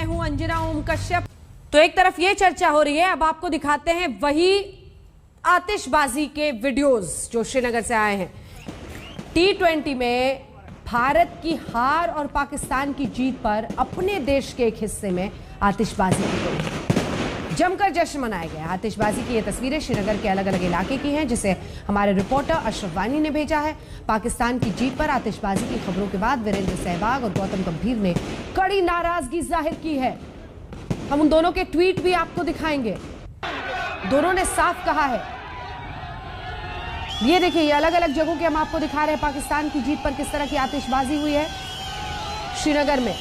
हूं अंजना ओम कश्यप। तो एक तरफ ये चर्चा हो रही है, अब आपको दिखाते हैं वही आतिशबाजी के वीडियोस जो श्रीनगर से आए हैं। T20 में भारत की हार और पाकिस्तान की जीत पर अपने देश के एक हिस्से में आतिशबाजी की गई, जमकर जश्न मनाया गया। आतिशबाजी की ये तस्वीरें श्रीनगर के अलग अलग इलाके की हैं, जिसे हमारे रिपोर्टर अशरफ वानी ने भेजा है। पाकिस्तान की जीत पर आतिशबाजी की खबरों के बाद वीरेंद्र सहवाग और गौतम गंभीर ने कड़ी नाराजगी जाहिर की है। हम उन दोनों के ट्वीट भी आपको दिखाएंगे। दोनों ने साफ कहा है, ये देखिए, ये अलग अलग जगहों के हम आपको दिखा रहे हैं पाकिस्तान की जीत पर किस तरह की आतिशबाजी हुई है श्रीनगर में।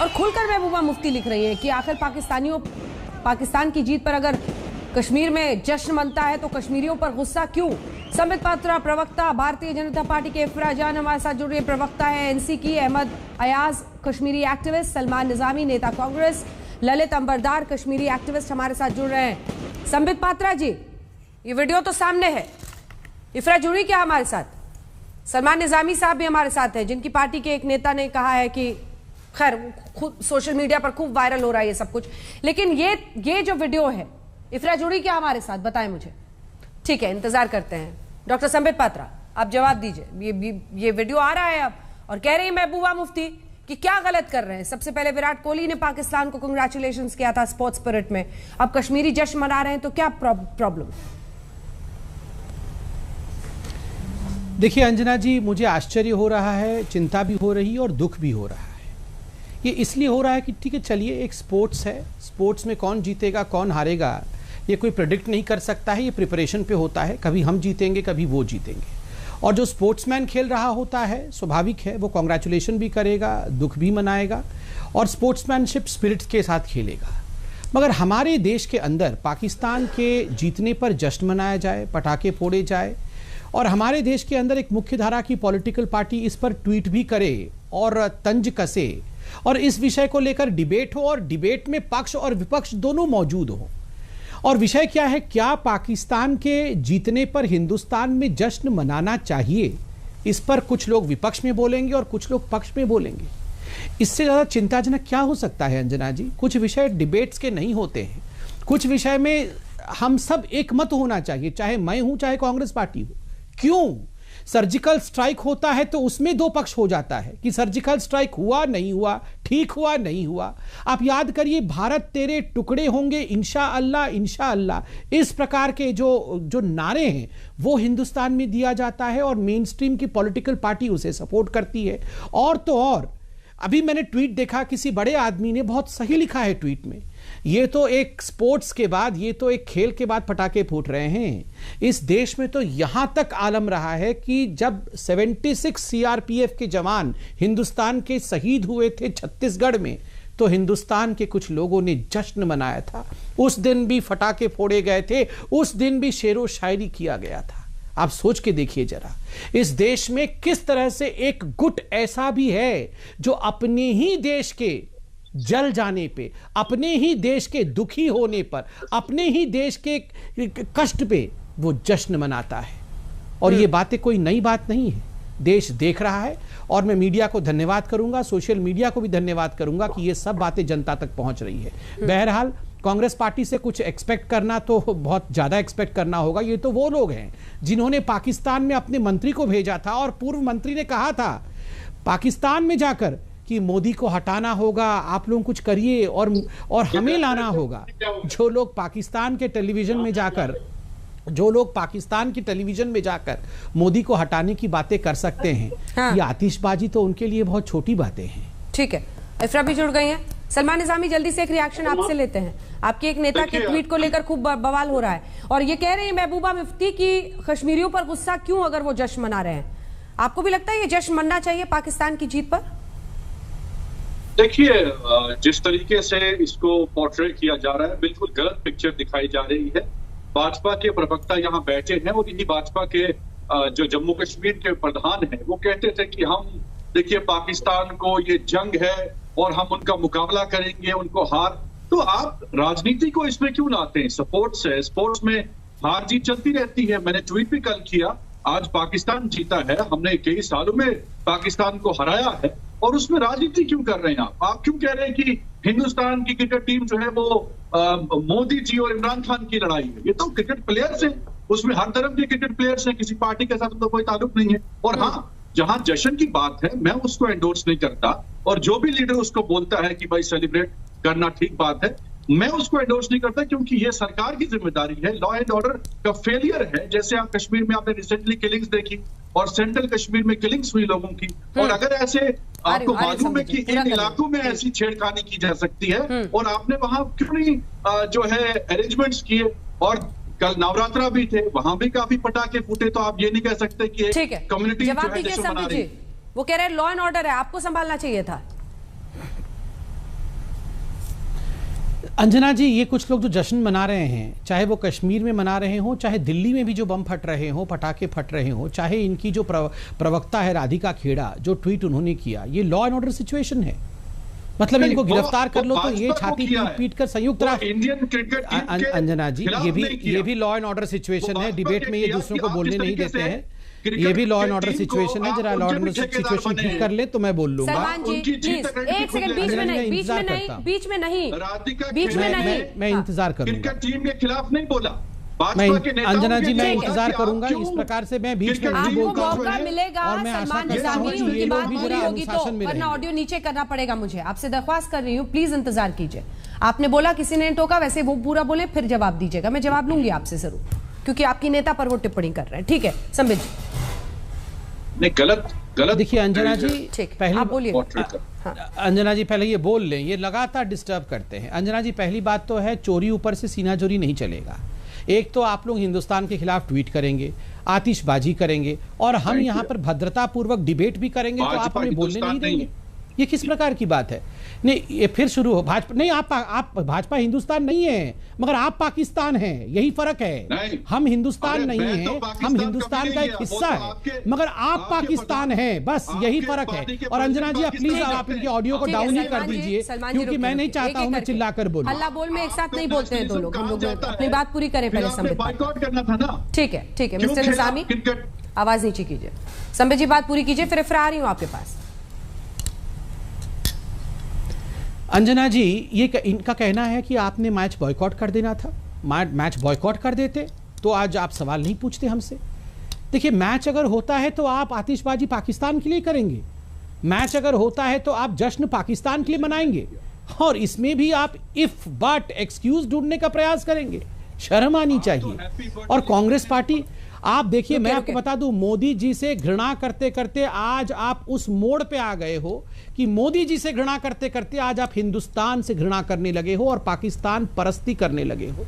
और खुलकर महबूबा मुफ्ती लिख रही है कि आखिर पाकिस्तान की जीत पर अगर कश्मीर में जश्न मनता है तो कश्मीरियों पर गुस्सा क्यों। संबित पात्रा प्रवक्ता भारतीय जनता पार्टी के इफ्रा जान हमारे साथ जुड़ रही है। प्रवक्ता है एनसी की अहमद अयाज, कश्मीरी एक्टिविस्ट, सलमान निजामी नेता कांग्रेस, ललित अंबरदार कश्मीरी एक्टिविस्ट हमारे साथ जुड़ रहे हैं। संबित पात्रा जी, ये वीडियो तो सामने है, इफ्रा जुड़ी क्या हमारे साथ? सलमान निजामी साहब भी हमारे साथ हैं, जिनकी पार्टी के एक नेता ने कहा है कि खैर खुद सोशल मीडिया पर खूब वायरल हो रहा है ये सब कुछ, लेकिन ये जो वीडियो है, इफ्रा जुड़ी क्या हमारे साथ, बताएं मुझे। ठीक है, इंतजार करते हैं। डॉक्टर संबित पात्रा, आप जवाब दीजिए। ये वीडियो आ रहा है अब, और कह रही है महबूबा मुफ्ती कि क्या गलत कर रहे हैं। सबसे पहले विराट कोहली ने पाकिस्तान को कांग्रेचुलेशंस किया था स्पोर्ट्स स्पिरिट में, अब कश्मीरी जश्न मना रहे हैं, तो क्या प्रॉब्लम? देखिए अंजना जी, मुझे आश्चर्य हो रहा है, चिंता भी हो रही है और दुख भी हो रहा है। ये इसलिए हो रहा है कि ठीक है, चलिए, एक स्पोर्ट्स है, स्पोर्ट्स में कौन जीतेगा कौन हारेगा ये कोई प्रेडिक्ट नहीं कर सकता है, ये प्रिपरेशन पे होता है, कभी हम जीतेंगे कभी वो जीतेंगे। और जो स्पोर्ट्समैन खेल रहा होता है, स्वाभाविक है वो कांग्रेचुलेशन भी करेगा, दुख भी मनाएगा और स्पोर्ट्समैनशिप स्पिरिट के साथ खेलेगा। मगर हमारे देश के अंदर पाकिस्तान के जीतने पर जश्न मनाया जाए, पटाखे फोड़े जाए, और हमारे देश के अंदर एक मुख्य धारा की पॉलिटिकल पार्टी इस पर ट्वीट भी करे और तंज कसे, और इस विषय को लेकर डिबेट हो, और डिबेट में पक्ष और विपक्ष दोनों मौजूद हो। और विषय क्या है, क्या पाकिस्तान के जीतने पर हिंदुस्तान में जश्न मनाना चाहिए? इस पर कुछ लोग विपक्ष में बोलेंगे और कुछ लोग पक्ष में बोलेंगे। इससे ज्यादा चिंताजनक क्या हो सकता है अंजना जी? कुछ विषय डिबेट्स के नहीं होते हैं, कुछ विषय में हम सब एक मत होना चाहिए, चाहे मैं हूं चाहे कांग्रेस पार्टी हो। क्यों? सर्जिकल स्ट्राइक होता है तो उसमें दो पक्ष हो जाता है कि सर्जिकल स्ट्राइक हुआ नहीं हुआ, ठीक हुआ नहीं हुआ। आप याद करिए, भारत तेरे टुकड़े होंगे इंशाअल्लाह इंशाअल्लाह, इस प्रकार के जो नारे हैं वो हिंदुस्तान में दिया जाता है और मेन स्ट्रीम की पॉलिटिकल पार्टी उसे सपोर्ट करती है। और तो और, अभी मैंने ट्वीट देखा, किसी बड़े आदमी ने बहुत सही लिखा है ट्वीट में, ये तो एक स्पोर्ट्स के बाद, ये तो एक खेल के बाद पटाखे फूट रहे हैं। इस देश में तो यहां तक आलम रहा है कि जब 76 सीआरपीएफ के जवान हिंदुस्तान के शहीद हुए थे छत्तीसगढ़ में, तो हिंदुस्तान के कुछ लोगों ने जश्न मनाया था। उस दिन भी पटाखे फोड़े गए थे, उस दिन भी शेरो शायरी किया गया था। आप सोच के देखिए जरा, इस देश में किस तरह से एक गुट ऐसा भी है जो अपने ही देश के जल जाने पे, अपने ही देश के दुखी होने पर, अपने ही देश के कष्ट पे वो जश्न मनाता है। और ये बातें कोई नई बात नहीं है, देश देख रहा है। और मैं मीडिया को धन्यवाद करूंगा, सोशल मीडिया को भी धन्यवाद करूंगा कि ये सब बातें जनता तक पहुंच रही है। बहरहाल, कांग्रेस पार्टी से कुछ एक्सपेक्ट करना तो बहुत ज्यादा एक्सपेक्ट करना होगा। ये तो वो लोग हैं जिन्होंने पाकिस्तान में अपने मंत्री को भेजा था, और पूर्व मंत्री ने कहा था पाकिस्तान में जाकर कि मोदी को हटाना होगा, आप लोग कुछ करिए और हमें लाना होगा। जो लोग पाकिस्तान की टेलीविजन में जाकर मोदी को हटाने की बातें कर सकते हैं, हाँ। ये आतिशबाजी तो उनके लिए बहुत छोटी बातें हैं। ठीक है, इफ्रा भी जुड़ गई हैं। सलमान निजामी, जल्दी से एक रिएक्शन आपसे लेते हैं। आपके एक नेता के ट्वीट को लेकर खूब बवाल हो रहा है, और ये कह रहे हैं महबूबा मुफ्ती कि कश्मीरियों पर गुस्सा क्यों अगर वो जश्न मना रहे हैं। आपको भी लगता है ये जश्न मनना चाहिए पाकिस्तान की जीत पर? देखिए, जिस तरीके से इसको पोर्ट्रे किया जा रहा है, बिल्कुल गलत पिक्चर दिखाई जा रही है। भाजपा के प्रवक्ता यहाँ बैठे हैं, और इन्हीं भाजपा के जो जम्मू कश्मीर के प्रधान हैं, वो कहते थे कि हम देखिए पाकिस्तान को ये जंग है और हम उनका मुकाबला करेंगे, उनको हार। तो आप राजनीति को इसमें क्यों लाते हैं? स्पोर्ट्स है, स्पोर्ट्स में हार जीत चलती रहती है। मैंने ट्वीट भी कल किया, आज पाकिस्तान जीता है, हमने कई सालों में पाकिस्तान को हराया है, और उसमें राजनीति क्यों कर रहे हैं आप क्यों कह रहे हैं कि हिंदुस्तान की क्रिकेट टीम जो है वो मोदी जी और इमरान खान की लड़ाई है? ये तो क्रिकेट प्लेयर्स है, उसमें हर तरफ के क्रिकेट प्लेयर्स हैं, किसी पार्टी के साथ तो कोई ताल्लुक नहीं है। और हाँ, जहां जश्न की बात है मैं उसको एंडोर्स नहीं करता, और जो भी लीडर उसको बोलता है कि भाई सेलिब्रेट करना ठीक बात है, मैं उसको एंडोर्स नहीं करता, क्योंकि ये सरकार की जिम्मेदारी है। लॉ एंड ऑर्डर का फेलियर है। जैसे आप कश्मीर में आपने रिसेंटली किलिंग्स देखी, और सेंट्रल कश्मीर में किलिंग्स हुई लोगों की, और अगर ऐसे आपको मालूम है कि इन इलाकों में ऐसी छेड़खानी की जा सकती है, और आपने वहां क्यों नहीं जो है अरेंजमेंट्स किए? और कल नवरात्रा भी थे, वहां भी काफी पटाखे फूटे, तो आप ये नहीं कह सकते कि एक कम्युनिटी जो है जश्न मना रही है। वो कह रहे हैं लॉ एंड ऑर्डर है, आपको संभालना चाहिए था। अंजना जी, ये कुछ लोग जो जश्न मना रहे हैं, चाहे वो कश्मीर में मना रहे हो, चाहे दिल्ली में भी जो बम फट रहे हो, पटाखे फट रहे हो, चाहे इनकी जो प्रवक्ता है राधिका खेड़ा, जो ट्वीट उन्होंने किया, ये लॉ एंड ऑर्डर सिचुएशन है। मतलब इनको गिरफ्तार कर लो तो ये छाती पीट कर संयुक्त राष्ट्र। इंडियन क्रिकेट अंजना जी, ये भी लॉ एंड ऑर्डर सिचुएशन है। डिबेट में ये दूसरों को बोलने नहीं देते हैं। ये भी लॉ एंड ऑर्डर सिचुएशन है। जरा लॉ एंड ऑर्डर सिचुएशन ठीक कर ले तो मैं बोल लूंगा। सलमान जी प्लीज एक सेकंड, बीच में नहीं मैं इंतजार करूंगा। क्रिकेट टीम के खिलाफ नहीं बोला अंजना जी, मैं इंतजार करूंगा। इस प्रकार से मैं बीच में नहीं बोलता हूं, मौका मिलेगा और मैं आशा सलमान करता हूं निजामी, कि उनकी ये बात लोग भी पूरी जरा होगी तो, अनुशासन में वरना रहें। ऑडियो नीचे करना पड़ेगा मुझे। आपसे दरख्वास्त कर रही हूँ, प्लीज इंतजार कीजिए। आपने बोला किसी ने टोका, वैसे वो पूरा बोले फिर जवाब दीजिएगा। मैं जवाब लूंगी आपसे जरूर, क्योंकि आपकी नेता पर वो टिप्पणी कर रहे हैं। ठीक है संबित जी। नहीं, गलत देखिए अंजना जी, पहले आप बोलिए। अंजना जी पहले ये बोल लें, ये लगातार डिस्टर्ब करते हैं। अंजना जी, पहली बात तो है, चोरी ऊपर से सीना चोरी नहीं चलेगा। एक तो आप लोग हिंदुस्तान के खिलाफ ट्वीट करेंगे, आतिशबाजी करेंगे, और हम यहाँ पर भद्रता पूर्वक डिबेट भी करेंगे, तो आप हमें बोलने नहीं देंगे। ये किस प्रकार की बात है? नहीं, ये फिर शुरू हो भाजपा। नहीं, आप भाजपा हिंदुस्तान नहीं है, मगर आप पाकिस्तान हैं, यही फर्क है। हम हिंदुस्तान नहीं है, हम हिंदुस्तान का एक हिस्सा है, मगर आप पाकिस्तान हैं, बस यही फर्क है। और अंजना जी, आप प्लीज आप इनके ऑडियो को डाउन ही कर दीजिए, क्योंकि मैं नहीं चाहता हूं मैं चिल्लाकर बोलूं। हल्ला बोल में एक साथ नहीं बोलते हैं दो लोग। हम लोग अपनी बात पूरी करें पहले। संबित बॉयकॉट करना था ना। ठीक है मिस्टर निजामी, आवाज नीचे कीजिए। संबित जी बात पूरी कीजिए, फिर आ रही हूँ आपके पास। अंजना जी, ये इनका कहना है कि आपने मैच बॉयकॉट कर देना था। मैच बॉयकॉट कर देते तो आज आप सवाल नहीं पूछते हमसे। देखिए, मैच अगर होता है तो आप आतिशबाजी पाकिस्तान के लिए करेंगे, मैच अगर होता है तो आप जश्न पाकिस्तान के लिए मनाएंगे, और इसमें भी आप इफ बट एक्सक्यूज ढूंढने का प्रयास करेंगे। शर्म आनी चाहिए। और कांग्रेस पार्टी, आप देखिए, मैं आपको बता दूं, मोदी जी से घृणा करते करते आज आप उस मोड़ पे आ गए हो कि मोदी जी से घृणा करते करते आज आप हिंदुस्तान से घृणा करने लगे हो और पाकिस्तान परस्ती करने लगे हो।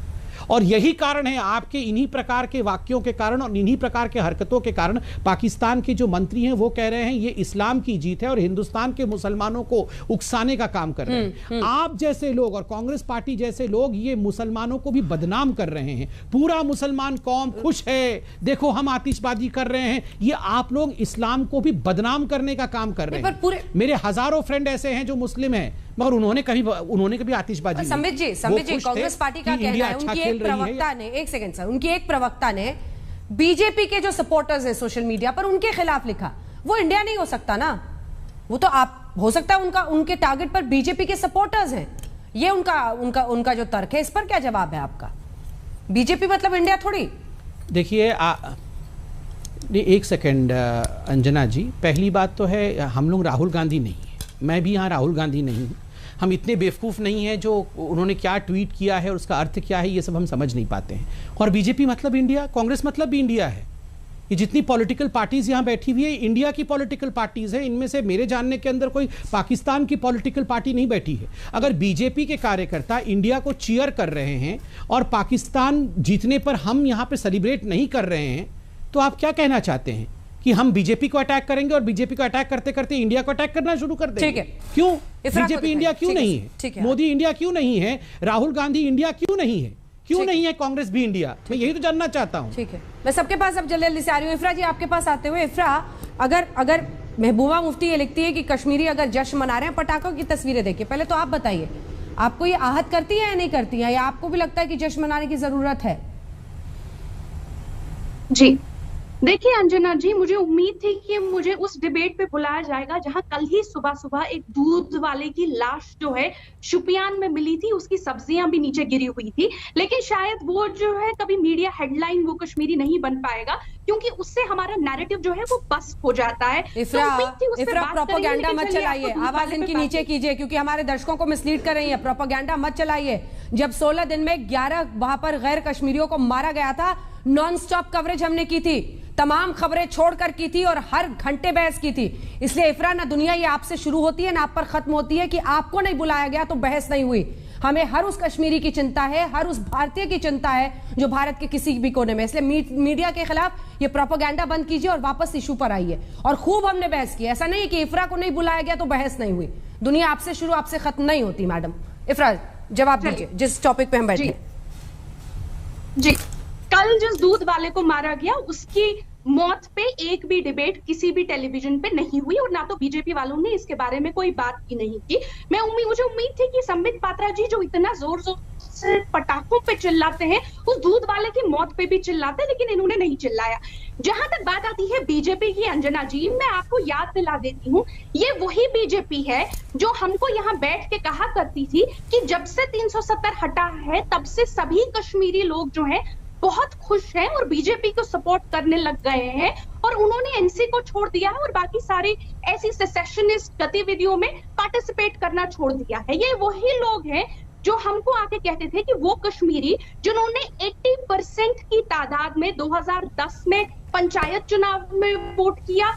और यही कारण है, आपके इन्हीं प्रकार के वाक्यों के कारण और इन्हीं प्रकार के हरकतों के कारण पाकिस्तान के जो मंत्री हैं वो कह रहे हैं ये इस्लाम की जीत है और हिंदुस्तान के मुसलमानों को उकसाने का काम कर रहे हैं। आप जैसे लोग और कांग्रेस पार्टी जैसे लोग ये मुसलमानों को भी बदनाम कर रहे हैं। पूरा मुसलमान कौम खुश है, देखो हम आतिशबाजी कर रहे हैं। ये आप लोग इस्लाम को भी बदनाम करने का काम कर रहे हैं। मेरे हजारों फ्रेंड ऐसे हैं जो मुस्लिम हैं, मगर उन्होंने कभी आतिशबाजी नहीं। संबित जी कांग्रेस पार्टी का कहना है, उनकी एक प्रवक्ता ने, एक सेकंड सर, उनकी एक प्रवक्ता ने बीजेपी के जो सपोर्टर्स हैं सोशल मीडिया पर उनके खिलाफ लिखा। वो इंडिया नहीं हो सकता ना, वो तो आप हो सकता है उनके टारगेट पर बीजेपी के सपोर्टर्स हैं। ये उनका जो तर्क है, इस पर क्या जवाब है आपका? बीजेपी मतलब इंडिया थोड़ी। देखिए, एक सेकंड अंजना जी, पहली बात तो है हम लोग राहुल गांधी नहीं है, मैं भी यहाँ राहुल गांधी नहीं हूँ। हम इतने बेवकूफ़ नहीं हैं जो उन्होंने क्या ट्वीट किया है और उसका अर्थ क्या है ये सब हम समझ नहीं पाते हैं। और बीजेपी मतलब इंडिया, कांग्रेस मतलब भी इंडिया है। ये जितनी पॉलिटिकल पार्टीज यहाँ बैठी हुई है, इंडिया की पॉलिटिकल पार्टीज है। इनमें से मेरे जानने के अंदर कोई पाकिस्तान की पॉलिटिकल पार्टी नहीं बैठी है। अगर बीजेपी के कार्यकर्ता इंडिया को चीयर कर रहे हैं और पाकिस्तान जीतने पर हम यहाँ पे सेलिब्रेट नहीं कर रहे हैं, तो आप क्या कहना चाहते हैं कि हम बीजेपी को अटैक करेंगे और बीजेपी को अटैक करते करते इंडिया को अटैक करना शुरू कर देंगे? ठीक है, क्यों बीजेपी इंडिया क्यों नहीं है? मोदी इंडिया क्यों नहीं है? राहुल गांधी इंडिया क्यों नहीं है? क्यों नहीं है कांग्रेस भी इंडिया? मैं यही तो जानना चाहता हूं। ठीक है, मैं सबके पास अब जल्दी से आ रही हूँ। इफ्रा जी आपके पास आते हुए, इफ्रा, अगर महबूबा मुफ्ती ये लिखती है कि कश्मीरी अगर जश्न मना रहे हैं, पटाखों की तस्वीरें देखिए, पहले तो आप बताइए, आपको ये आहत करती है या नहीं करती है, या आपको भी लगता है कि जश्न मनाने की जरूरत है? जी, देखिए अंजना जी, मुझे उम्मीद थी कि मुझे उस डिबेट पे बुलाया जाएगा जहां कल ही सुबह सुबह एक दूध वाले की लाश जो है शुपियान में मिली थी, उसकी सब्जियां भी नीचे गिरी हुई थी। लेकिन शायद वो जो है कभी मीडिया हेडलाइन वो कश्मीरी नहीं बन पाएगा, क्योंकि उससे हमारा नैरेटिव जो है वो बस्ट हो जाता है। इफ्रा प्रोपेगेंडा मत चलाइए, आवाज इनकी नीचे कीजिए, क्योंकि हमारे दर्शकों को मिसलीड कर रही है। प्रोपेगेंडा मत चलाइए। जब 16 दिन में 11 वहां पर गैर कश्मीरियों को मारा गया था, नॉन स्टॉप कवरेज हमने की थी, तमाम खबरें छोड़कर की थी और हर घंटे बहस की थी। इसलिए इफ्रा, ना दुनिया ये आपसे शुरू होती है ना आप पर खत्म होती है कि आपको नहीं बुलाया गया तो बहस नहीं हुई। हमें हर उस कश्मीरी की चिंता है, हर उस भारतीय की चिंता है जो भारत के किसी भी कोने में। इसलिए मीडिया के खिलाफ ये प्रोपेगेंडा बंद कीजिए और वापस इशू पर आइए। और खूब हमने बहस की, ऐसा नहीं कि इफ्रा को नहीं बुलाया गया तो बहस नहीं हुई। दुनिया आपसे शुरू आपसे खत्म नहीं होती। मैडम इफ्रा, जवाब दीजिए जिस टॉपिक पे हम बैठे। जी, कल जिस दूध वाले को मारा गया उसकी मौत पे एक भी डिबेट किसी भी टेलीविजन पे नहीं हुई, और ना तो बीजेपी वालों ने इसके बारे में कोई बात की नहीं की। मुझे उम्मीद थी कि संबित पात्रा जी जो इतना जोर जोर से पटाखों पे चिल्लाते हैं, उस दूध वाले की मौत पे भी चिल्लाते, लेकिन इन्होंने नहीं चिल्लाया। जहां तक बात आती है बीजेपी की, अंजना जी, मैं आपको याद दिला देती हूँ, ये वही बीजेपी है जो हमको यहाँ बैठ के कहा करती थी कि जब से 370 हटा है तब से सभी कश्मीरी लोग जो है बहुत खुश हैं और बीजेपी को सपोर्ट करने लग गए हैं, और उन्होंने एनसी को छोड़ दिया है और बाकी सारी ऐसी सेसेशनिस्ट गतिविधियों में पार्टिसिपेट करना छोड़ दिया है। ये वही लोग हैं जो हमको आके कहते थे कि वो कश्मीरी जिन्होंने 80% की तादाद में 2010 में पंचायत चुनाव में वोट किया,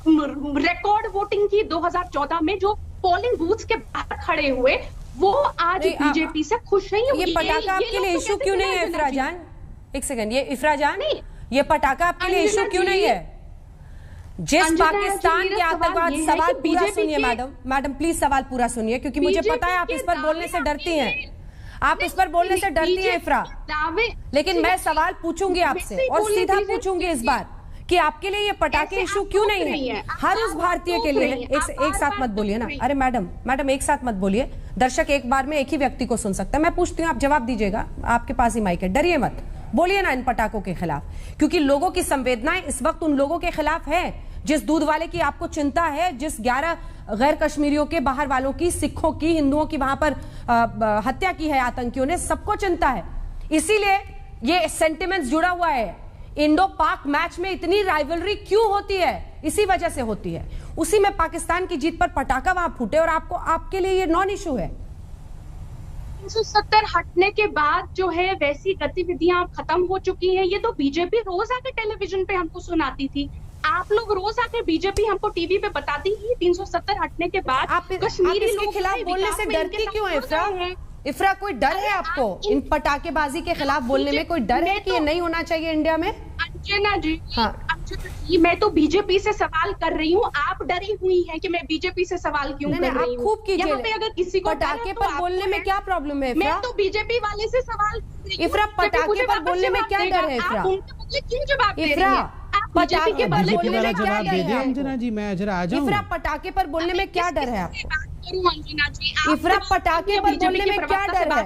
रिकॉर्ड वोटिंग की 2014 में, जो पोलिंग बूथ के बाहर खड़े हुए, वो आज बीजेपी से खुश हैं। ये पटाखा आपके लिए इशू क्यों नहीं है इफ्रा जान? एक सेकंड, ये इफ्रा जान, ये पटाखा आपके लिए इशू क्यों नहीं है? जिस पाकिस्तान के आतंकवाद, सवाल पूरा सुनिए मैडम प्लीज सवाल पूरा सुनिए, क्योंकि मुझे पता है आप इस पर बोलने से डरती हैं, आप इस पर बोलने से डरती हैं इफ्रा, लेकिन मैं सवाल पूछूंगी आपसे और सीधा पूछूंगी इस बार कि आपके लिए ये पटाखे इशू क्यों नहीं है? हर उस भारतीय के लिए। एक साथ मत बोलिए ना, अरे मैडम एक साथ मत बोलिए, दर्शक एक बार में एक ही व्यक्ति को सुन सकता है। मैं पूछती हूँ, आप जवाब दीजिएगा, आपके पास ही माइक है, डरिए मत, बोलिए ना इन पटाखों के खिलाफ, क्योंकि लोगों की संवेदनाएं इस वक्त उन लोगों के खिलाफ है जिस दूध वाले की आपको चिंता है, जिस 11 गैर कश्मीरियों के, बाहर वालों की, सिखों की, हिंदुओं की वहां पर हत्या की है आतंकियों ने, सबको चिंता है। इसीलिए ये सेंटिमेंट्स जुड़ा हुआ है। इंडो पाक मैच में इतनी राइवलरी क्यों होती है? इसी वजह से होती है। उसी में पाकिस्तान की जीत पर पटाखा वहां फूटे और आपके लिए ये नॉन इशू है। 370 हटने के बाद जो है वैसी गतिविधियां खत्म हो चुकी हैं। ये तो बीजेपी रोज आके टेलीविजन पे हमको सुनाती थी, आप लोग रोज आके बीजेपी हमको टीवी पे बताती है 370 हटने के बाद आप कश्मीरी लोगों के खिलाफ बोलने से डरती क्यों है इफ्रा? कोई डर है आपको इन पटाखेबाजी के खिलाफ बोलने में? कोई डर है कि ये नहीं होना चाहिए इंडिया में? अंजना जी, मैं तो बीजेपी से सवाल कर रही हूँ, आप डरी हुई हैं कि मैं बीजेपी से सवाल क्यों कर रही हूँ? खूब कीजिए। यहाँ पे अगर किसी को पटाखे पर बोलने में क्या प्रॉब्लम है? मैं तो बीजेपी वाले से सवाल इफ्रा, पटाखे पर बोलने में क्या डर है इफ्रा? क्यों जवाब दे रही हैं? पटाखे पर बोलने में क्या डर है? अंजना जी, मैं जरा आ जाऊं। इफ्रा, पटाखे पर बोलने में क्या डर है आपको? अंजना जी, इफ्रा, पटाखे पर बोलने में क्या डर है?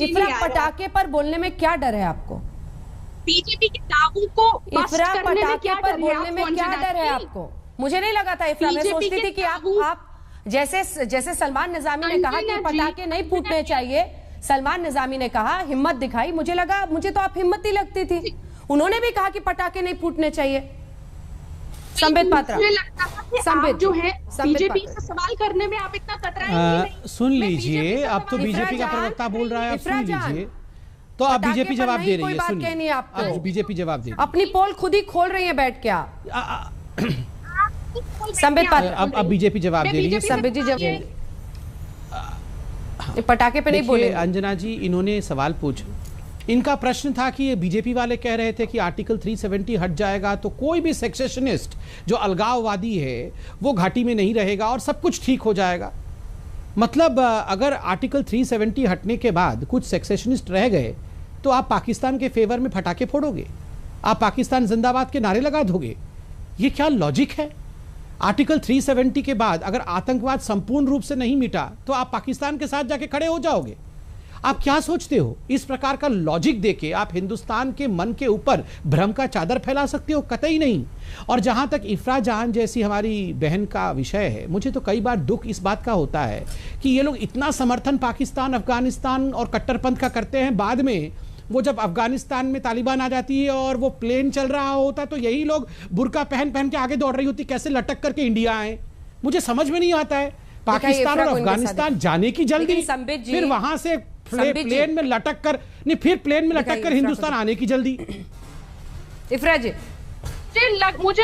इफ्रा, पटाखे पर बोलने में क्या डर है आपको? बीजेपी के दावों को इफ्रा, पटाखे पर बोलने में क्या डर है आपको? मुझे नहीं लगा था इफ्रा, मैं सोचती थी कि आप जैसे सलमान निजामी ने कहा कि पटाखे नहीं फूटने चाहिए, सलमान निजामी ने कहा, हिम्मत दिखाई, मुझे तो आप हिम्मत ही लगती थी। उन्होंने भी कहा कि पटाखे नहीं फूटने चाहिए। संबित पात्रा, संबित जो है बीजेपी से सवाल करने में आप इतना कतराएंगे? सुन लीजिए, अब तो बीजेपी का प्रवक्ता बोल रहा है, आप सुन लीजिए। तो आप बीजेपी जवाब दे रही है, सुनिए, आप बीजेपी जवाब दे रही है। अपनी पोल खुद ही खोल रही है बैठ के आप। संबित पात्रा, अब बीजेपी जवाब दे रही है। संबित जी जवाब, पटाखे पे नहीं बोले। अंजना जी, इन्होंने सवाल पूछा, इनका प्रश्न था कि ये बीजेपी वाले कह रहे थे कि आर्टिकल 370 हट जाएगा तो कोई भी सेक्सेशनिस्ट जो अलगाववादी है वो घाटी में नहीं रहेगा और सब कुछ ठीक हो जाएगा। मतलब अगर आर्टिकल 370 हटने के बाद कुछ सेक्सेशनिस्ट रह गए तो आप पाकिस्तान के फेवर में पटाखे फोड़ोगे, आप पाकिस्तान जिंदाबाद के नारे लगा दोगे। ये क्या लॉजिक है? आर्टिकल 370 के बाद अगर आतंकवाद संपूर्ण रूप से नहीं मिटा तो आप पाकिस्तान के साथ जाके खड़े हो जाओगे। आप क्या सोचते हो? इस प्रकार का लॉजिक देके आप हिंदुस्तान के मन के ऊपर भ्रम का चादर फैला सकते हो? कतई नहीं। और जहां तक इफ्रा जहां जैसी हमारी बहन का विषय है, मुझे तो कई बार दुख इस बात का होता है कि ये लोग इतना समर्थन पाकिस्तान, अफगानिस्तान और कट्टरपंथ का करते हैं, बाद में वो जब अफगानिस्तान में तालिबान आ जाती है और वो प्लेन चल रहा होता तो यही लोग बुर्का पहन पहन के आगे दौड़ रही होती, कैसे लटक करके इंडिया आए। मुझे समझ में नहीं आता है। पाकिस्तान और अफगानिस्तान जाने की जल्दी, फिर वहां से प्लेन में लटक कर, नहीं फिर प्लेन में लटक कर हिंदुस्तान आने की जल्दी। इफ्रा जी, मुझे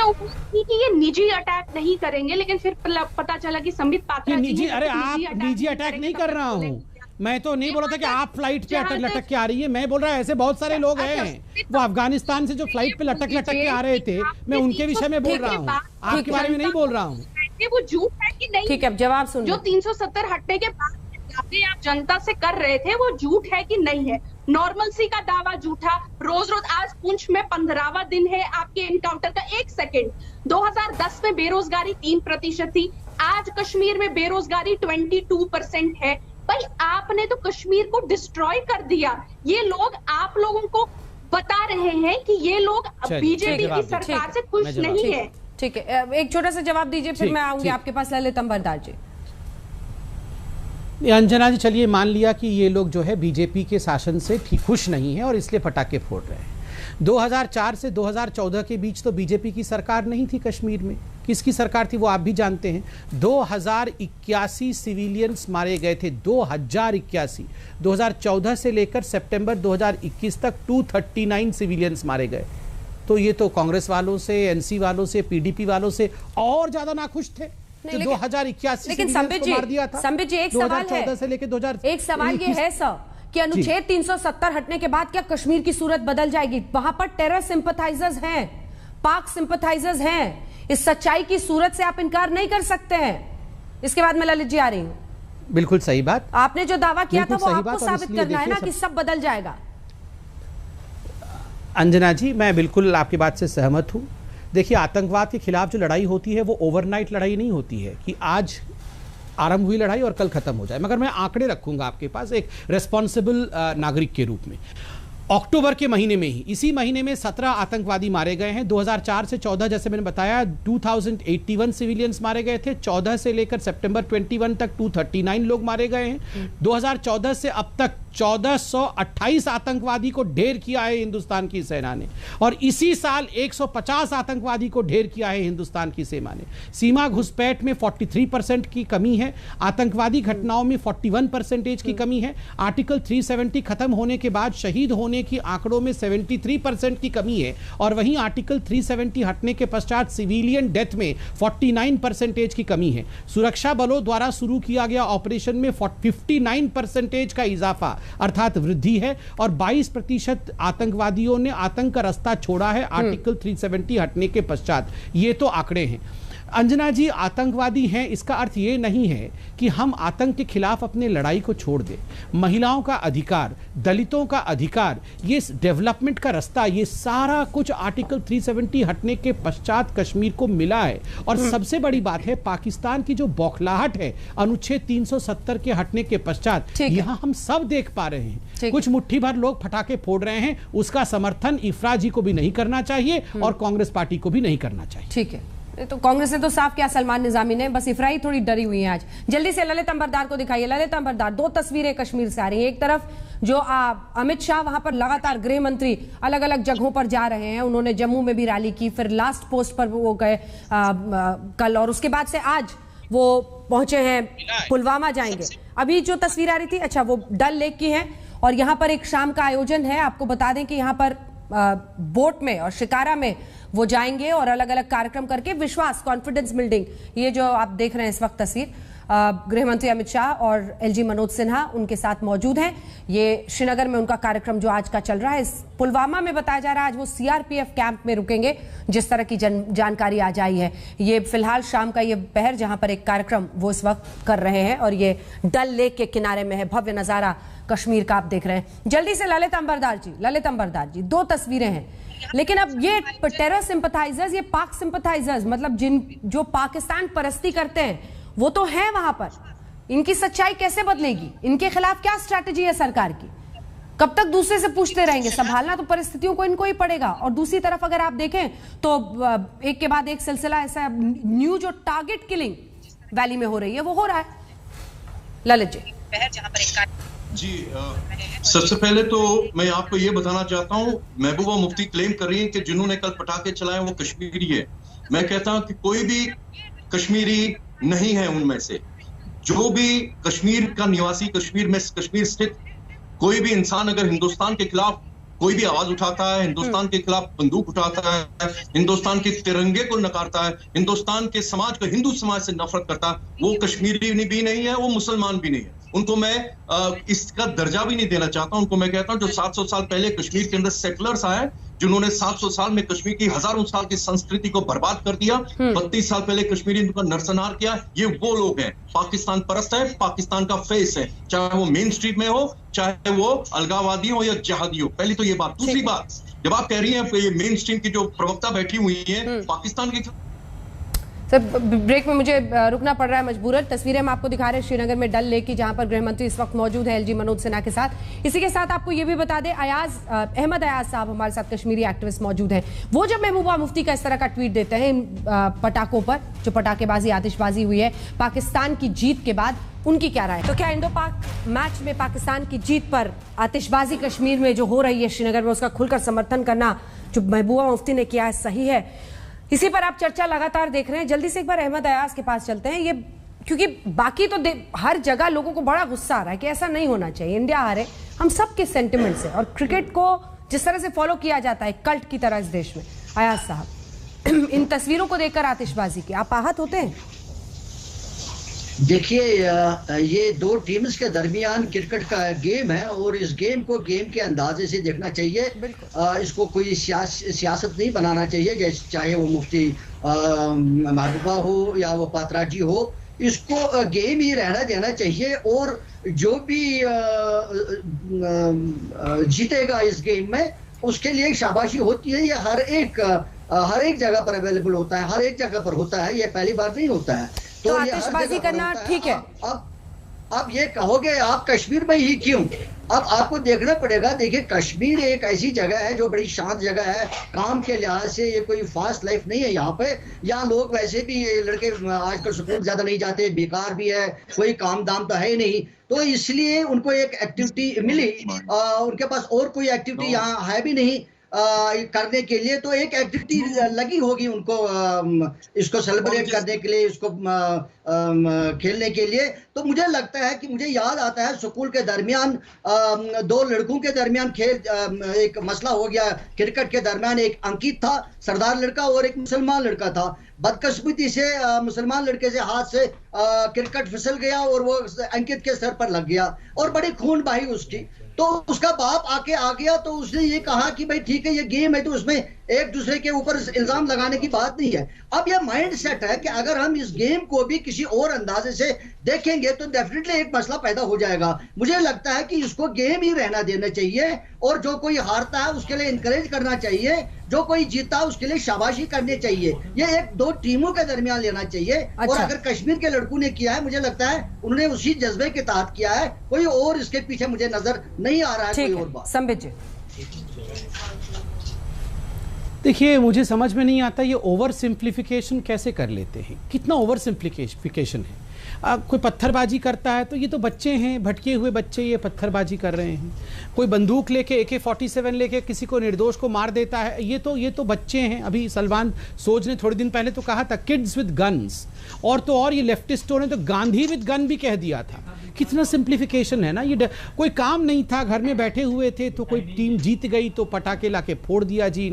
कि ये निजी अटैक नहीं करेंगे, लेकिन फिर पता चला कि संबित पात्रा निजी, अरे आप निजी अटैक नहीं कर रहा हूँ मैं, तो नहीं बोल रहा था कि आप फ्लाइट पे लटक के आ रही है। मैं बोल रहा है ऐसे बहुत सारे लोग हैं वो अफगानिस्तान से जो फ्लाइट पे लटक के आ रहे थे, मैं उनके विषय में बोल रहा हूँ, आपके बारे में नहीं बोल रहा हूँ। वो झूठ है कि नहीं? ठीक है, अब जवाब सुन। जो 370 हटने के बाद दावे आप जनता से कर रहे थे, वो झूठ है कि नहीं है? नॉर्मलसी का दावा झूठा। रोज रोज, आज पुंछ में 15वां दिन है आपके एनकाउंटर का। 1 सेकंड, 2010 में बेरोजगारी 3% थी, आज कश्मीर में बेरोजगारी 22% है। भाई आपने तो कश्मीर को डिस्ट्रॉय कर दिया। ये लोग आप लोगों को बता रहे हैं कि ये लोग बीजेपी की सरकार से खुश नहीं है। ठीक है, एक छोटा सा जवाब दीजिए, फिर मैं आऊंगी आपके पास। ललित अंबरदार जी। अंजना जी, चलिए मान लिया कि ये लोग जो है बीजेपी के शासन से ठीक खुश नहीं है और इसलिए पटाखे फोड़ रहे हैं। 2004 से 2014 के बीच तो बीजेपी की सरकार नहीं थी कश्मीर में। किसकी सरकार थी वो आप भी जानते हैं। 2081 सिविलियंस मारे गए थे, 2081। 2014 से लेकर सितंबर 2021 तक 239 सिविलियंस मारे गए। तो ये तो कांग्रेस वालों से, एनसी वालों से, पीडीपी वालों से और ज्यादा नाखुश थे। तो 2081 लेकिन संबित जी, एक सवाल है, से लेकर 2000, एक सवाल ये है सर कि अनुच्छेद 370 हटने के बाद क्या कश्मीर की सूरत बदल जाएगी? वहां पर टेरर सिंपथाइजर्स हैं, पाक सिंपथाइजर्स हैं। इस सच्चाई की सूरत से आप इनकार नहीं कर सकते हैं। इसके बाद मैं ललित जी आ रही हूं। बिल्कुल सही बात। आपने जो दावा किया था वो आपको साबित करना है ना कि सब बदल जाएगा। अंजना जी, मैं बिल्कुल आपकी बात से सहमत हूं। देखिए, आतंकवाद के खिलाफ जो लड़ाई होती है वो ओवरनाइट लड़ाई नहीं होती है कि आज आरंभ हुई लड़ाई और कल खत्म हो जाए। मगर मैं आंकड़े रखूंगा आपके पास एक रेस्पॉन्सिबल नागरिक के रूप में। अक्टूबर के महीने में ही, इसी महीने में 17 आतंकवादी मारे गए हैं। 2004 से 14, जैसे मैंने बताया, 2081 सिविलियंस मारे गए थे। 14 से लेकर सितंबर 21 तक 239 लोग मारे गए हैं। 2014 से अब तक 1428 आतंकवादी को ढेर किया है हिंदुस्तान की सेना ने, और इसी साल 150 आतंकवादी को ढेर किया है हिंदुस्तान की सेना ने। सीमा घुसपैठ में 43% की कमी है, आतंकवादी घटनाओं में 41% की कमी है। आर्टिकल 370 खत्म होने के बाद शहीद होने की आंकड़ों में 73% की कमी है, और वहीं आर्टिकल 370 हटने के पश्चात सिविलियन डेथ में 49% की कमी है। सुरक्षा बलों द्वारा शुरू किया गया ऑपरेशन में 59% का इजाफा अर्थात वृद्धि है, और 22% आतंकवादियों ने आतंक का रास्ता छोड़ा है आर्टिकल 370 हटने के पश्चात। ये तो आंकड़े हैं। अंजना जी, आतंकवादी हैं इसका अर्थ ये नहीं है कि हम आतंक के खिलाफ अपने लड़ाई को छोड़ दें। महिलाओं का अधिकार, दलितों का अधिकार, ये डेवलपमेंट का रास्ता, ये सारा कुछ आर्टिकल 370 हटने के पश्चात कश्मीर को मिला है। और सबसे बड़ी बात है, पाकिस्तान की जो बौखलाहट है अनुच्छेद 370 के हटने के पश्चात, यहां हम सब देख पा रहे हैं। कुछ मुट्ठी भर लोग फटाके फोड़ रहे हैं, उसका समर्थन इफ्रा जी को भी नहीं करना चाहिए और कांग्रेस पार्टी को भी नहीं करना चाहिए। ठीक है, तो कांग्रेस ने तो साफ किया, सलमान निजामी ने, बस इफ्रा ही थोड़ी डरी हुई है आज। जल्दी से ललित अंबरदार को दिखाइए। ललित अंबरदार, 2 तस्वीरें कश्मीर से आ रही हैं। एक तरफ जो अमित शाह वहां पर लगातार गृह मंत्री अलग अलग जगहों पर जा रहे हैं, उन्होंने जम्मू में भी रैली की, फिर लास्ट पोस्ट पर वो गए कल, और उसके बाद से आज वो पहुंचे हैं पुलवामा जाएंगे। अभी जो तस्वीर आ रही थी, अच्छा, वो डल लेक की है, और यहाँ पर एक शाम का आयोजन है। आपको बता दें कि यहाँ पर बोट में और शिकारा में वो जाएंगे और अलग अलग कार्यक्रम करके विश्वास, कॉन्फिडेंस बिल्डिंग, ये जो आप देख रहे हैं इस वक्त तस्वीर, गृह मंत्री अमित शाह और एलजी मनोज सिन्हा उनके साथ मौजूद हैं। ये श्रीनगर में उनका कार्यक्रम जो आज का चल रहा है। इस पुलवामा में बताया जा रहा है आज वो सीआरपीएफ कैंप में रुकेंगे, जिस तरह की जानकारी आ जाई है। ये फिलहाल शाम का ये पहर जहां पर एक कार्यक्रम वो इस वक्त कर रहे हैं, और ये डल लेक के किनारे में है। भव्य नजारा कश्मीर का आप देख रहे हैं। जल्दी से ललित अंबरदार जी, 2 तस्वीरें हैं, लेकिन अब ये टेरर सिंपथाइजर्स, ये पाक सिंपथाइजर्स, मतलब जो पाकिस्तान परस्ती करते हैं वो तो है वहां पर, इनकी सच्चाई कैसे बदलेगी? इनके खिलाफ क्या स्ट्रैटेजी है सरकार की? कब तक दूसरे से पूछते रहेंगे? संभालना तो परिस्थितियों को इनको ही पड़ेगा। और दूसरी तरफ अगर आप देखें तो एक के बाद एक सिलसिला ऐसा न्यू जो टारगेट किलिंग वैली में हो रही है वो हो रहा है। ललित जी सबसे पहले तो मैं आपको ये बताना चाहता हूँ, महबूबा मुफ्ती क्लेम कर रही है कि जिन्होंने कल पटाखे चलाए वो कश्मीरी है। मैं कहता हूँ कि कोई भी कश्मीरी नहीं है उनमें से। जो भी कश्मीर का निवासी, कश्मीर स्थित कोई भी इंसान अगर हिंदुस्तान के खिलाफ कोई भी आवाज उठाता है, हिंदुस्तान के खिलाफ बंदूक उठाता है, हिंदुस्तान के तिरंगे को नकारता है, हिंदुस्तान के समाज को, हिंदू समाज से नफरत करता है, वो कश्मीरी भी नहीं है, वो मुसलमान भी नहीं है। उनको मैं इसका दर्जा भी नहीं देना चाहता। उनको मैं कहता हूं जो 700 साल पहले कश्मीर के अंदर सेटलर्स आए, जिन्होंने 700 साल में कश्मीर की हजारों साल की संस्कृति को बर्बाद कर दिया, 32 साल पहले कश्मीरी उनका नरसंहार किया, ये वो लोग हैं। पाकिस्तान परस्त है, पाकिस्तान का फेस है, चाहे वो मेन स्ट्रीट में हो, चाहे वो अलगावादी हो या जहादी हो। पहली तो ये बात। दूसरी बात, जब आप कह रही हैं ये मेन स्ट्रीम की जो प्रवक्ता बैठी हुई है पाकिस्तान की, सर ब्रेक में मुझे रुकना पड़ रहा है मजबूरन। तस्वीरें हम आपको दिखा रहे हैं श्रीनगर में डल लेक की, जहां पर गृह मंत्री इस वक्त मौजूद है एलजी मनोज सिन्हा के साथ। इसी के साथ आपको ये भी बता दें, अहमद अयाज साहब हमारे साथ कश्मीरी एक्टिविस्ट मौजूद हैं। वो जब महबूबा मुफ्ती का इस तरह का ट्वीट देते हैं पटाखों पर, जो पटाखेबाजी आतिशबाजी हुई है पाकिस्तान की जीत के बाद, उनकी क्या राय? तो क्या इंडो पाक मैच में पाकिस्तान की जीत पर आतिशबाजी कश्मीर में जो हो रही है श्रीनगर में, उसका खुलकर समर्थन करना जो महबूबा मुफ्ती ने किया है सही है? इसी पर आप चर्चा लगातार देख रहे हैं। जल्दी से एक बार अहमद अयाज के पास चलते हैं। ये क्योंकि बाकी तो हर जगह लोगों को बड़ा गुस्सा आ रहा है कि ऐसा नहीं होना चाहिए, इंडिया हारे, हम सबके सेंटिमेंट से, और क्रिकेट को जिस तरह से फॉलो किया जाता है कल्ट की तरह इस देश में। अयाज साहब, इन तस्वीरों को देखकर आतिशबाजी की आप आहत होते हैं? देखिए, ये दो टीम्स के दरमियान क्रिकेट का गेम है और इस गेम को गेम के अंदाजे से देखना चाहिए। इसको कोई सियासत नहीं बनाना चाहिए, चाहे वो मुफ्ती महबूबा हो या वो पात्रा जी हो। इसको गेम ही रहना देना चाहिए और जो भी जीतेगा इस गेम में उसके लिए शाबाशी होती है। ये हर एक जगह पर अवेलेबल होता है, हर एक जगह पर होता है, ये पहली बार नहीं होता है। तो आतिशबाजी करना ठीक है। अब ये कहोगे आप कश्मीर में ही क्यों? अब आपको देखना पड़ेगा। देखिए, कश्मीर एक ऐसी जगह है जो बड़ी शांत जगह है, काम के लिहाज से ये कोई फास्ट लाइफ नहीं है। यहाँ पे यहाँ लोग वैसे भी, लड़के आजकल स्कूल ज्यादा नहीं जाते, बेकार भी है, कोई काम दाम तो है नहीं, तो इसलिए उनको एक एक्टिविटी मिली। उनके पास और कोई एक्टिविटी यहाँ है भी नहीं करने के लिए, तो एक एक्टिविटी लगी होगी उनको इसको सेलिब्रेट करने के लिए, इसको खेलने के लिए। तो मुझे लगता है कि मुझे याद आता है स्कूल के दरमियान दो लड़कों के दरमियान एक मसला हो गया क्रिकेट के दरमियान। एक अंकित था, सरदार लड़का, और एक मुसलमान लड़का था। बदकिस्मती से मुसलमान लड़के से हाथ से क्रिकेट फिसल गया और वो अंकित के सर पर लग गया और बड़ी खून बही उसकी। तो उसका बाप आके आ गया, तो उसने ये कहा कि भाई ठीक है, ये गेम है, तो उसमें एक दूसरे के ऊपर इल्जाम लगाने की बात नहीं है। अब यह माइंड सेट है कि अगर हम इस गेम को भी किसी और अंदाजे से देखेंगे तो डेफिनेटली एक मसला पैदा हो जाएगा। मुझे लगता है कि इसको गेम ही रहना देना चाहिए और जो कोई हारता है उसके लिए इंकरेज करना चाहिए, जो कोई जीता उसके लिए शाबाशी करनी चाहिए। ये एक दो टीमों के दरमियान लेना चाहिए। और अगर कश्मीर के लड़कों ने किया है, मुझे लगता है उन्होंने उसी जज्बे के तहत किया है, कोई और इसके पीछे मुझे नजर नहीं आ रहा है कोई और बात। संबित जी, देखिए, मुझे समझ में नहीं आता ये ओवर सिंप्लीफिकेशन कैसे कर लेते हैं। कितना ओवर सिंप्लीफिकेशन है। कोई पत्थरबाजी करता है तो ये तो बच्चे हैं, भटके हुए बच्चे, ये पत्थरबाजी कर रहे हैं। कोई बंदूक लेके AK-47 लेके किसी को निर्दोष को मार देता है, ये तो बच्चे हैं। अभी सलमान सोज ने थोड़े दिन पहले तो कहा था किड्स विद गन्स, और तो और ये लेफ्टिस्टों ने तो गांधी विद गन भी कह दिया था। कितना सिंप्लीफिकेशन है ना ये। कोई काम नहीं था, घर में बैठे हुए थे, तो कोई टीम जीत गई तो पटाखे लाके फोड़ दिया जी।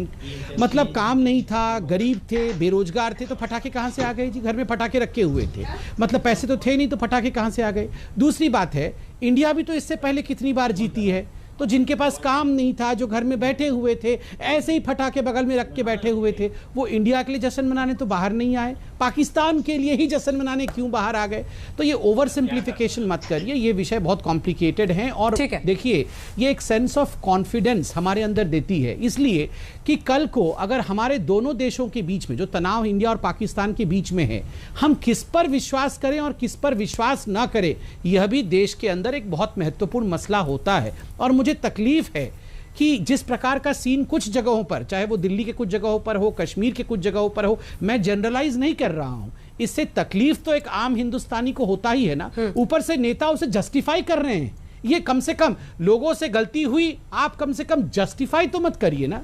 मतलब काम नहीं था, गरीब थे, बेरोजगार थे, तो पटाखे कहाँ से आ गए जी? घर में पटाखे रखे हुए थे, मतलब पैसे तो थे नहीं, तो पटाखे कहाँ से आ गए? दूसरी बात है, इंडिया भी तो इससे पहले कितनी बार जीती है। तो जिनके पास काम नहीं था, जो घर में बैठे हुए थे, ऐसे ही फटाके बगल में रख के बैठे हुए थे, वो इंडिया के लिए जश्न मनाने तो बाहर नहीं आए। पाकिस्तान के लिए ही जश्न मनाने क्यों बाहर आ गए? तो ये ओवर सिंप्लीफिकेशन मत करिए, ये विषय बहुत कॉम्प्लिकेटेड है। और देखिए, ये एक सेंस ऑफ कॉन्फिडेंस हमारे अंदर देती है, इसलिए कि कल को अगर हमारे दोनों देशों के बीच में जो तनाव इंडिया और पाकिस्तान के बीच में है, हम किस पर विश्वास करें और किस पर विश्वास ना करें, यह भी देश के अंदर एक बहुत महत्वपूर्ण मसला होता है। और मुझे तकलीफ है कि जिस प्रकार का सीन कुछ जगहों पर, चाहे वो दिल्ली के कुछ जगहों पर हो, कश्मीर के कुछ जगहों पर हो, मैं जनरलाइज नहीं कर रहा हूं, इससे तकलीफ तो एक आम हिंदुस्तानी को होता ही है ना। ऊपर से नेता उसे जस्टिफाई कर रहे हैं, ये कम से कम लोगों से गलती हुई, आप कम से कम जस्टिफाई तो मत करिए ना।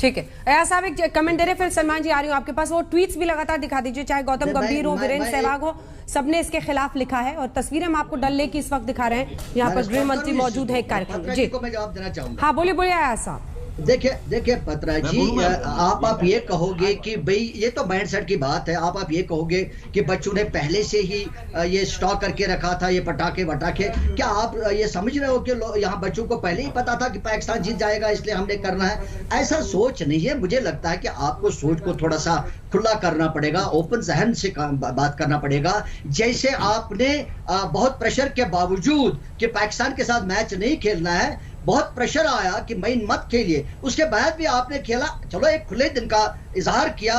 ठीक है, अयाज साहब एक कमेंट दे रहे, फिर सलमान जी आ रही हूं आपके पास। वो ट्वीट्स भी लगातार दिखा दीजिए, चाहे गौतम गंभीर हो, वीरेंद्र सहवाग हो, सबने इसके खिलाफ लिखा है। और तस्वीरें हम आपको डल लेक की इस वक्त दिखा रहे हैं, यहाँ पर गृह मंत्री मौजूद है एक कार्यक्रम में। जी मैं जवाब देना चाहूंगा। हाँ बोलिए बोलिए अयाज साहब। देखिए पत्रा जी, आप ये कहोगे कि भाई ये तो माइंडसेट की बात है। आप ये कहोगे कि बच्चों ने पहले से ही ये स्टॉक करके रखा था, ये पटाखे वटाखे। क्या आप ये समझ रहे हो कि यहाँ बच्चों को पहले ही पता था कि पाकिस्तान जीत जाएगा, इसलिए हमने करना है? ऐसा सोच नहीं है। मुझे लगता है कि आपको सोच को थोड़ा सा खुला करना पड़ेगा, ओपन जहन से बात करना पड़ेगा। जैसे आपने बहुत प्रेशर के बावजूद कि पाकिस्तान के साथ मैच नहीं खेलना है, बहुत प्रेशर आया कि मैं मत खेलिए, उसके बाद भी आपने खेला। चलो एक खुले दिन का इजहार किया,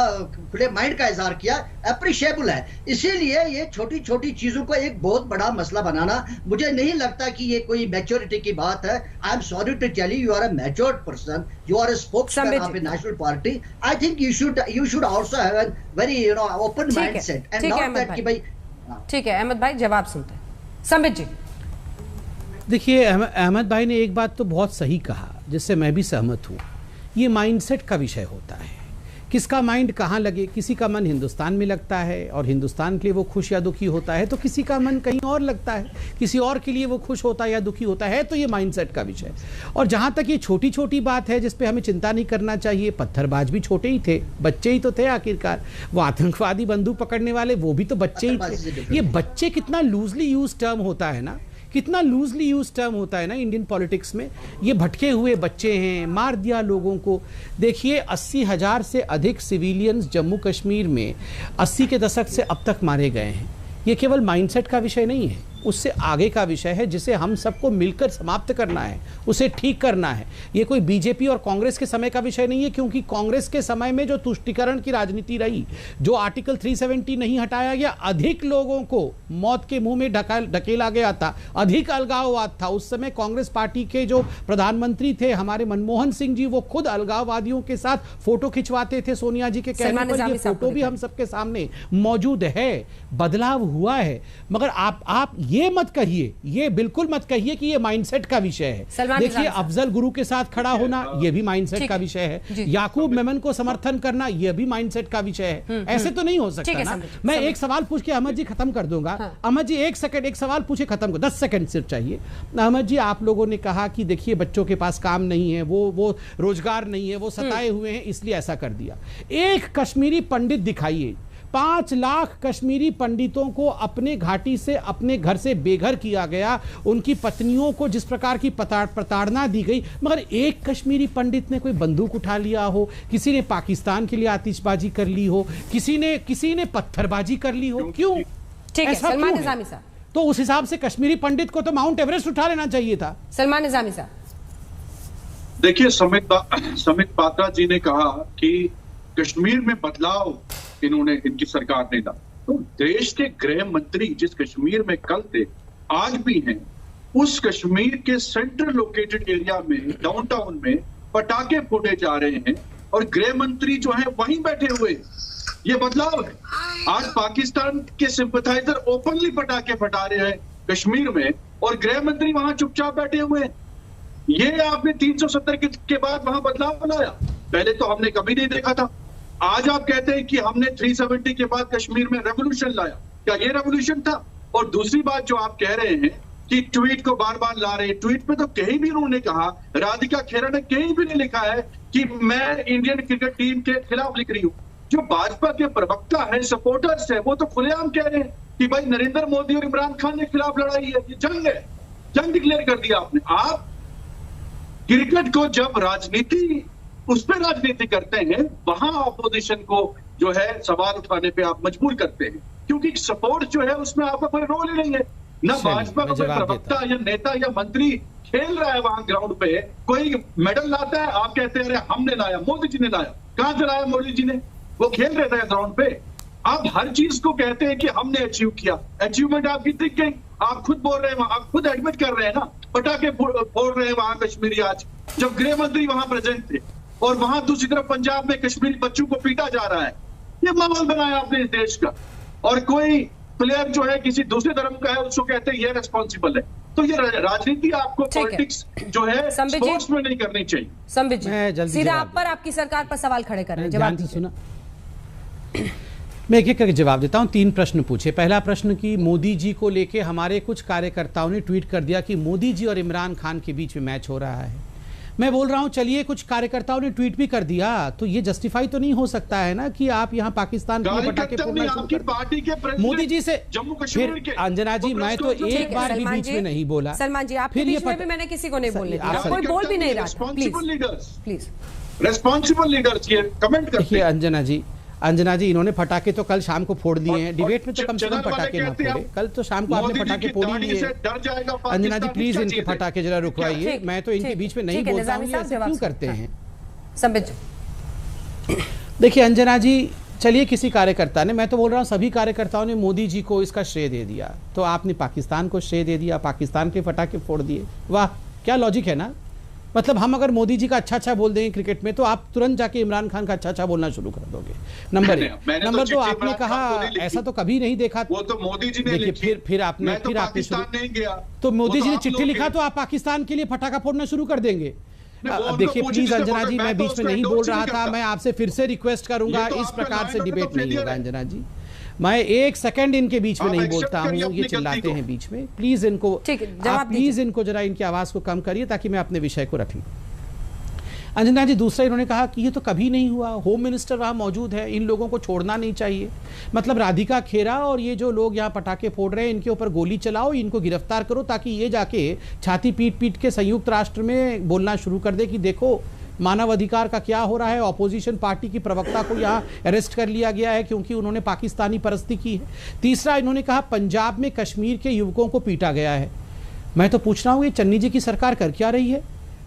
खुले माइंड का इजहार किया, अप्रिशिएबल है। इसीलिए ये छोटी छोटी चीजों को एक बहुत बड़ा मसला बनाना, मुझे नहीं लगता कि ये कोई मैच्योरिटी की बात है। I am sorry to tell you, you are a matured person, you are a spokesman of a national party. I think you should also have a very open mindset and not that कि भाई। ठीक है अहमद भाई, जवाब सुनते हैं संबित जी। देखिए, अहमद भाई ने एक बात तो बहुत सही कहा, जिससे मैं भी सहमत हूँ। ये माइंडसेट का विषय होता है, किसका माइंड कहाँ लगे। किसी का मन हिंदुस्तान में लगता है और हिंदुस्तान के लिए वो खुश या दुखी होता है, तो किसी का मन कहीं और लगता है, किसी और के लिए वो खुश होता है या दुखी होता है। तो ये माइंडसेट का विषय। और जहाँ तक ये छोटी छोटी बात है जिस पे हमें चिंता नहीं करना चाहिए, पत्थरबाज भी छोटे ही थे, बच्चे ही तो थे आखिरकार। वो आतंकवादी बंदूक पकड़ने वाले वो भी तो बच्चे ही थे। ये बच्चे कितना लूजली यूज टर्म होता है ना, कितना लूजली यूज टर्म होता है ना इंडियन पॉलिटिक्स में। ये भटके हुए बच्चे हैं, मार दिया लोगों को। देखिए 80,000 से अधिक सिविलियंस जम्मू कश्मीर में 80 के दशक से अब तक मारे गए हैं। ये केवल माइंडसेट का विषय नहीं है, उससे आगे का विषय है जिसे हम सबको मिलकर समाप्त करना है, उसे ठीक करना है। ये कोई बीजेपी और कांग्रेस के समय का विषय नहीं है, क्योंकि कांग्रेस के समय में जो तुष्टीकरण की राजनीति रही, जो आर्टिकल 370 नहीं हटाया गया, अधिक लोगों को मौत के मुंह में ढकेला गया था, अधिक अलगाववाद था। उस समय कांग्रेस पार्टी के जो प्रधानमंत्री थे हमारे मनमोहन सिंह जी, वो खुद अलगाववादियों के साथ फोटो खिंचवाते थे सोनिया जी के कहने पर। ये फोटो भी हम सबके सामने मौजूद है। बदलाव हुआ है, मगर आप ये मत कहिए, ये बिल्कुल मत कहिए कि ये माइंडसेट का विषय है। देखिए अफजल गुरु के साथ खड़ा होना ये भी माइंडसेट का विषय है, याकूब मेमन को समर्थन करना ये भी माइंडसेट का विषय है। ऐसे तो नहीं हो सकता ना। मैं एक सवाल पूछ के अहमद जी खत्म कर दूंगा। अहमद जी एक सेकंड, एक सवाल पूछे खत्म कर, 10 सेकंड सिर्फ चाहिए। अहमद जी, आप लोगों ने कहा कि देखिए बच्चों के पास काम नहीं है, वो रोजगार नहीं है, वो सताए हुए हैं, इसलिए ऐसा कर दिया। एक कश्मीरी पंडित दिखाइए, 5 लाख कश्मीरी पंडितों को अपने घाटी से, अपने घर से बेघर किया गया, उनकी पत्नियों को जिस प्रकार की प्रताड़ना दी गई, मगर एक कश्मीरी पंडित ने कोई बंदूक उठा लिया हो, किसी ने पाकिस्तान के लिए आतिशबाजी कर ली हो, किसी ने पत्थरबाजी कर ली हो, क्यों? ठीक है सलमान निजामी साहब, तो उस हिसाब से कश्मीरी पंडित को तो माउंट एवरेस्ट उठा लेना चाहिए था। सलमान निजामी साहब, देखिए समित पात्रा जी ने कहा कि कश्मीर में बदलाव इनकी सरकार ने ला, तो देश के गृह मंत्री जिस कश्मीर में कल थे आज भी हैं, उस कश्मीर के सेंट्रल लोकेटेड एरिया में, डाउनटाउन में पटाखे फूटे जा रहे हैं और गृह मंत्री जो है वहीं बैठे हुए। ये बदलाव है। आज पाकिस्तान के सिंपथाइजर ओपनली पटाखे फटा रहे हैं कश्मीर में और गृह मंत्री वहां चुपचाप बैठे हुए हैं। ये आपने 370 के बाद वहां बदलाव लाया, पहले तो हमने कभी नहीं देखा था। आज आप कहते हैं कि हमने 370 के बाद कश्मीर में रेवोल्यूशन लाया, क्या ये रेवोल्यूशन था? और दूसरी बात जो आप कह रहे हैं कि ट्वीट को बार बार ला रहे हैं, ट्वीट पे तो कहीं भी उन्होंने कहा, राधिका खेरा ने कहीं भी नहीं लिखा है कि मैं इंडियन क्रिकेट टीम के खिलाफ लिख रही हूँ। जो भाजपा के प्रवक्ता है, सपोर्टर्स है, वो तो खुलेआम कह रहे हैं कि भाई नरेंद्र मोदी और इमरान खान के खिलाफ लड़ाई है, ये जंग है, जंग डिक्लेयर कर दिया आपने। आप क्रिकेट को जब राजनीति, उस पर राजनीति करते हैं, वहां ऑपोजिशन को जो है सवाल उठाने पे आप मजबूर करते हैं, क्योंकि सपोर्ट जो है उसमें आपका कोई रोल ही नहीं है। न भाजपा का कोई प्रवक्ता या नेता या मंत्री खेल रहा है वहां ग्राउंड पे, कोई मेडल लाता है, आप कहते हैं अरे हमने लाया, मोदी जी ने लाया। कहां से लाया मोदी जी ने? वो खेल रहे थे ग्राउंड पे। आप हर चीज को कहते हैं कि हमने अचीव किया। अचीवमेंट आपकी दिख गई, आप खुद बोल रहे हैं, आप खुद एडमिट कर रहे हैं ना, पटाखे फोड़ रहे हैं वहां कश्मीरी आज, जब गृह मंत्री वहां प्रेजेंट थे। और वहां दूसरी तरफ पंजाब में कश्मीरी बच्चों को पीटा जा रहा है। ये माहौल बनाया आपने इस देश का। और कोई प्लेयर जो है किसी दूसरे धर्म का है, उसको कहते हैं ये रिस्पॉन्सिबल है। तो ये राजनीति आपको पॉलिटिक्स जो है स्पोर्ट्स में नहीं करनी चाहिए। संबित जी, सीधा आप पर आपकी सरकार पर सवाल खड़े कर रहे हैं, जवाब दीजिए। सुना, मैं एक एक करके जवाब देता हूं। 3 प्रश्न पूछे। पहला प्रश्न कि मोदी जी को लेके हमारे कुछ कार्यकर्ताओं ने ट्वीट कर दिया कि मोदी जी और इमरान खान के बीच में मैच हो रहा है। मैं बोल रहा हूं चलिए, कुछ कार्यकर्ताओं ने ट्वीट भी कर दिया, तो ये जस्टिफाई तो नहीं हो सकता है ना कि आप यहां पाकिस्तान के पटाखे फोड़ना शुरू कर पार्टी के मोदी जी से। जम्मू कश्मीर के अंजना जी, मैं तो एक बार भी बीच में नहीं बोला। सलमान जी, आपके बीच में भी मैंने किसी को नहीं बोलने दिया, कोई बोल भी नहीं रहा। प्लीज रेस्पॉन्सिबल लीडर्स ये कमेंट करते हैं। अंजना जी, इन्होंने पटाखे तो कल शाम को फोड़ दिए हैं। डिबेट में तो कम से कम पटाखे ना फोड़े। कल तो शाम को आपने पटाखे फोड़ ही लिए। अंजना जी प्लीज इनके पटाखे जरा रुकवाइए। मैं तो इनके बीच में नहीं बोलता हूँ, क्यों करते हैं? संबित देखिए अंजना जी, चलिए किसी कार्यकर्ता ने, मैं तो बोल रहा हूँ सभी कार्यकर्ताओं ने मोदी जी को इसका श्रेय दे दिया, तो आपने पाकिस्तान को श्रेय दे दिया, पाकिस्तान के पटाखे फोड़ दिए। वाह, क्या लॉजिक है ना। मतलब हम अगर मोदी जी का अच्छा बोल देंगे क्रिकेट में, तो आप तुरंत जाके इमरान खान का अच्छा बोलना शुरू कर दोगे। नंबर 1। नंबर 2, आपने कहा ऐसा तो कभी नहीं देखा। वो तो मोदी जी ने लिखी। फिर आपने नहीं गया। तो मोदी जी ने चिट्ठी लिखा तो आप पाकिस्तान के लिए पटाखा फोड़ना शुरू कर देंगे। देखिए प्लीज अंजना जी, मैं बीच में नहीं बोल रहा था। मैं आपसे फिर से रिक्वेस्ट करूंगा, इस प्रकार से डिबेट नहीं होगा अंजना जी। मैं 1 सेकंड इनके बीच में नहीं बोलता हूँ, ये चिल्लाते हैं बीच में। प्लीज इनको, प्लीज इनको जरा इनकी आवाज को कम करिए ताकि मैं अपने विषय को रख लूं। अंजना जी, दूसरा इन्होंने कहा कि ये तो कभी नहीं हुआ, होम मिनिस्टर वहां मौजूद है, इन लोगों को छोड़ना नहीं चाहिए। मतलब राधिका खेरा और ये जो लोग यहाँ पटाखे फोड़ रहे हैं, इनके ऊपर गोली चलाओ, इनको गिरफ्तार करो, ताकि ये जाके छाती पीट के संयुक्त राष्ट्र में बोलना शुरू कर दे कि देखो मानव अधिकार का क्या हो रहा है। ऑपोजिशन पार्टी की प्रवक्ता को यहाँ अरेस्ट कर लिया गया है क्योंकि उन्होंने पाकिस्तानी परस्ती की है। तीसरा, इन्होंने कहा पंजाब में कश्मीर के युवकों को पीटा गया है। मैं तो पूछ रहा हूँ ये चन्नी जी की सरकार कर क्या रही है?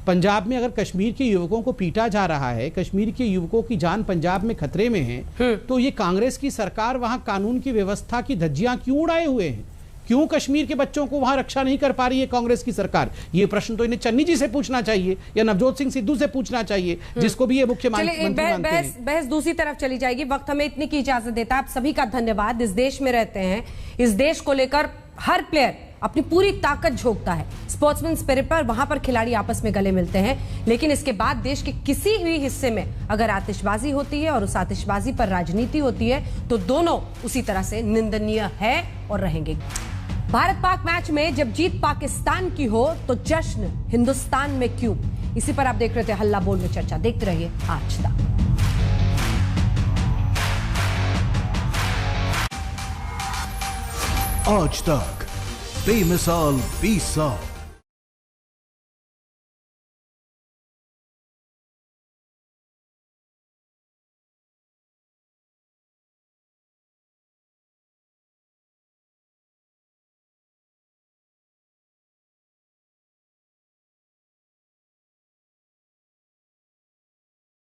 पंजाब में अगर कश्मीर के युवकों को पीटा जा रहा है, कश्मीर के युवकों की जान पंजाब में खतरे में है, तो ये कांग्रेस की सरकार वहां कानून की व्यवस्था की धज्जियां क्यों उड़ाए हुए हैं? क्यों कश्मीर के बच्चों को वहां रक्षा नहीं कर पा रही है कांग्रेस की सरकार? ये प्रश्न तो इन्हें चन्नी जी से पूछना चाहिए या नवजोत सिंह सिद्धू से पूछना चाहिए, जिसको भी ये मुख्यमंत्री मानते हैं। बहस दूसरी तरफ चली जाएगी। वक्त हमें इतनी की इजाजत देता है। आप सभी का धन्यवाद। इस देश में रहते हैं, इस देश को लेकर हर प्लेयर अपनी पूरी ताकत झोंकता है। स्पोर्ट्समैन स्पिरिट पर वहां पर खिलाड़ी आपस में गले मिलते हैं, लेकिन इसके बाद देश के किसी भी हिस्से में अगर आतिशबाजी होती है और उस आतिशबाजी पर राजनीति होती है, तो दोनों उसी तरह से निंदनीय है और रहेंगे। भारत पाक मैच में जब जीत पाकिस्तान की हो तो जश्न हिंदुस्तान में क्यों? इसी पर आप देख रहे थे हल्ला बोल में चर्चा। देखते रहिए आज तक। आज तक बेमिसाल 20 साल।